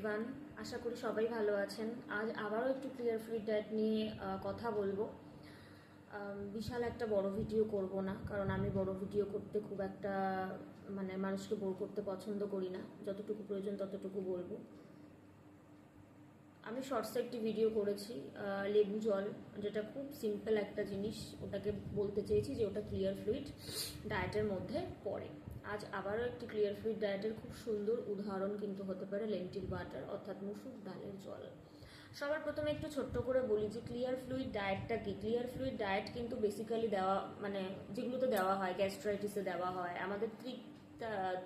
Everyone, আশা করি সবাই ভালো আছেন। আজ আবারও একটু ক্লিয়ার ফ্লুইড ডায়েট নিয়ে কথা বলবো। বিশাল একটা বড় ভিডিও করব না, কারণ আমি বড় ভিডিও করতে খুব একটা মানুষকে বোর করতে পছন্দ করি না। যতটুকু প্রয়োজন ততটুকু বলবো। আমি শর্টসে একটি ভিডিও করেছি লেবু জল, যেটা খুব সিম্পল একটা জিনিস, ওটাকে বলতে চেয়েছি যে ওটা ক্লিয়ার ফ্লুইড ডায়েটের মধ্যে পড়ে। আজ আবারও একটি ক্লিয়ার ফ্লুইড ডায়েটের খুব সুন্দর উদাহরণ কিন্তু হতে পারে লেন্টিল ওয়াটার, অর্থাৎ মুসুর ডালের জল। সবার প্রথমে একটু ছোট্ট করে বলি যে ক্লিয়ার ফ্লুইড ডায়েটটা কি। ক্লিয়ার ফ্লুইড ডায়েট কিন্তু বেসিক্যালি দেওয়া যেগুলোতে দেওয়া হয়, গ্যাস্ট্রাইটিসে দেওয়া হয়, আমাদের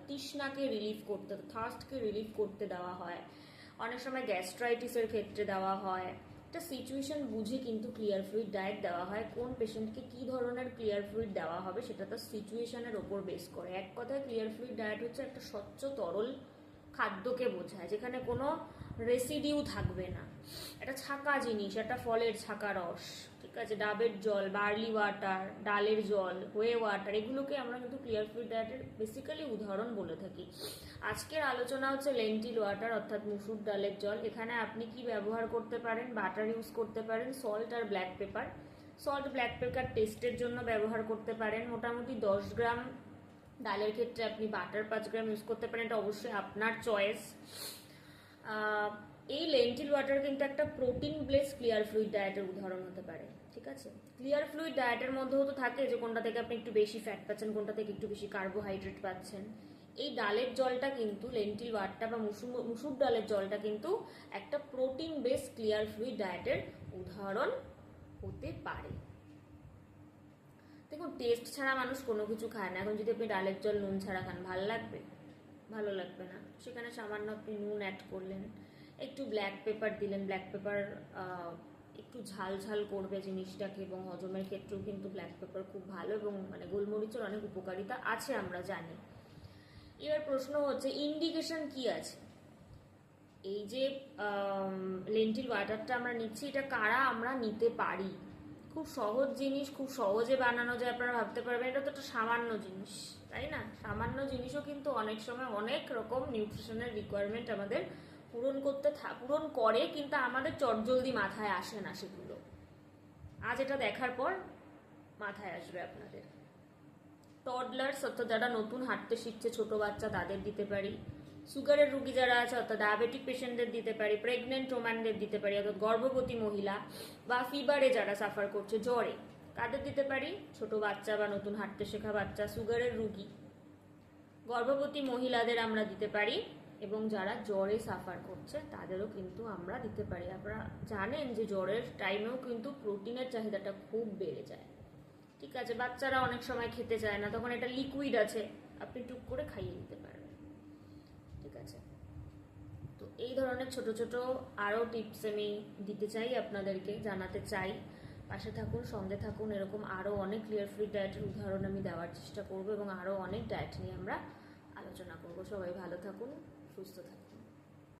তৃষ্ণাকে রিলিফ করতে, থার্স্টকে রিলিফ করতে দেওয়া হয়, অনেক সময় গ্যাস্ট্রাইটিসের ক্ষেত্রে দেওয়া হয়। একটা সিচুয়েশন বুঝে কিন্তু ক্লিয়ার ফ্লুইড ডায়েট দেওয়া হয়। কোন পেশেন্টকে কি ধরনের ক্লিয়ার ফ্লুইড দেওয়া হবে সেটা তার সিচুয়েশনের ওপর বেস করে। এক কথায় ক্লিয়ার ফ্লুইড ডায়েট হচ্ছে একটা স্বচ্ছ তরল খাদ্যকে বোঝায়, যেখানে কোনো রেসিডিউ থাকবে না। একটা ছাকা জিনিস, একটা ফলের ছাকা রস, ঠিক আছে, ডাবের জল, বার্লি ওয়াটার, ডালের জল, হোয়ে ওয়াটার, এগুলোকে আমরা কিন্তু ক্লিয়ার ফ্লুইড ডায়েটের বেসিক্যালি উদাহরণ বলে থাকি। আজকের আলোচনা হচ্ছে লেন্টিল ওয়াটার, অর্থাৎ মুসুর ডালের জল। এখানে আপনি কি ব্যবহার করতে পারেন? বাটার ইউজ করতে পারেন, সল্ট আর black pepper. Salt black pepper টেস্টের জন্য ব্যবহার করতে পারেন। মোটামুটি 10 গ্রাম ডালের ক্ষেত্রে আপনি বাটার 5 গ্রাম ইউজ করতে পারেন, এটা অবশ্যই আপনার চয়েস। এই লেন্টিল ওয়াটার কিন্তু একটা প্রোটিন বেস ক্লিয়ার ফ্লুইড ডায়েটের উদাহরণ হতে পারে, ঠিক আছে। ক্লিয়ার ফ্লুইড ডায়েটের মধ্যেও তো থাকে যে কোনটা থেকে আপনি একটু বেশি ফ্যাট পাচ্ছেন, কোনটা থেকে একটু বেশি কার্বোহাইড্রেট পাচ্ছেন। এই ডালের জলটা কিন্তু, লেন্টিল ওয়াটার বা মুসুর ডালের জলটা কিন্তু একটা প্রোটিন বেস ক্লিয়ার ফ্লুইড ডায়েটের উদাহরণ হতে পারে। দেখুন, টেস্ট ছাড়া মানুষ কোনো কিছু খায় না। এখন যদি আপনি ডালের জল নুন ছাড়া খান, ভালো লাগবে? ভালো লাগবে না। সেখানে সামান্য আপনি নুন অ্যাড করলেন, একটু ব্ল্যাক পেপার দিলেন। ব্ল্যাক পেপার একটু ঝাল ঝাল করবে জিনিসটাকে, এবং হজমের ক্ষেত্রেও কিন্তু ব্ল্যাক পেপার খুব ভালো, এবং গোলমরিচের অনেক উপকারিতা আছে, আমরা জানি। এবার প্রশ্ন হচ্ছে, ইন্ডিকেশন কি আছে? এই যে লেন্টিল ওয়াটারটা আমরা নিচ্ছি, এটা কারা আমরা নিতে পারি? খুব সহজ জিনিস, খুব সহজে বানানো যায়। আপনারা ভাবতে পারবেন এটা তো একটা সামান্য জিনিস, তাই না? সামান্য জিনিসও কিন্তু অনেক সময় অনেক রকম নিউট্রিশনের রিকোয়ারমেন্ট আমাদের পূরণ করে, কিন্তু আমাদের চটজলদি মাথায় আসে না সেগুলো। আজ এটা দেখার পর মাথায় আসবে আপনাদের। টডলার্স, অর্থাৎ যারা নতুন হাঁটতে শিখছে, ছোট বাচ্চা, তাদের দিতে পারি। সুগারের রুগী যারা আছে, অর্থাৎ ডায়াবেটিক পেশেন্টদের দিতে পারি। প্রেগনেন্ট ওম্যানদের দিতে পারি, অর্থাৎ গর্ভবতী মহিলা, বা ফিভারে যারা সাফার করছে, জ্বরে, তাদের দিতে পারি। ছোট বাচ্চা বা নতুন হাঁটতে শেখা বাচ্চা, সুগারের রুগী, গর্ভবতী মহিলাদের আমরা দিতে পারি, এবং যারা জ্বরে সাফার করছে তাদেরও কিন্তু আমরা দিতে পারি। আপনারা জানেন যে জ্বরের টাইমেও কিন্তু প্রোটিনের চাহিদাটা খুব বেড়ে যায়, ঠিক আছে। বাচ্চারা অনেক সময় খেতে চায় না, তখন এটা লিকুইড আছে, আপনি টুক করে খাইয়ে দিতে পারবেন, ঠিক আছে। তো এই ধরনের ছোট ছোট আরও টিপস আমি দিতে চাই, আপনাদেরকে জানাতে চাই। পাশে থাকুন, সঙ্গে থাকুন। এরকম আরও অনেক ক্লিয়ার ফ্লুইড ডায়েটের উদাহরণ আমি দেওয়ার চেষ্টা করব, এবং আরও অনেক ডায়েট নিয়ে আমরা আলোচনা করব। সবাই ভালো থাকুন, সুস্থ থাকুন।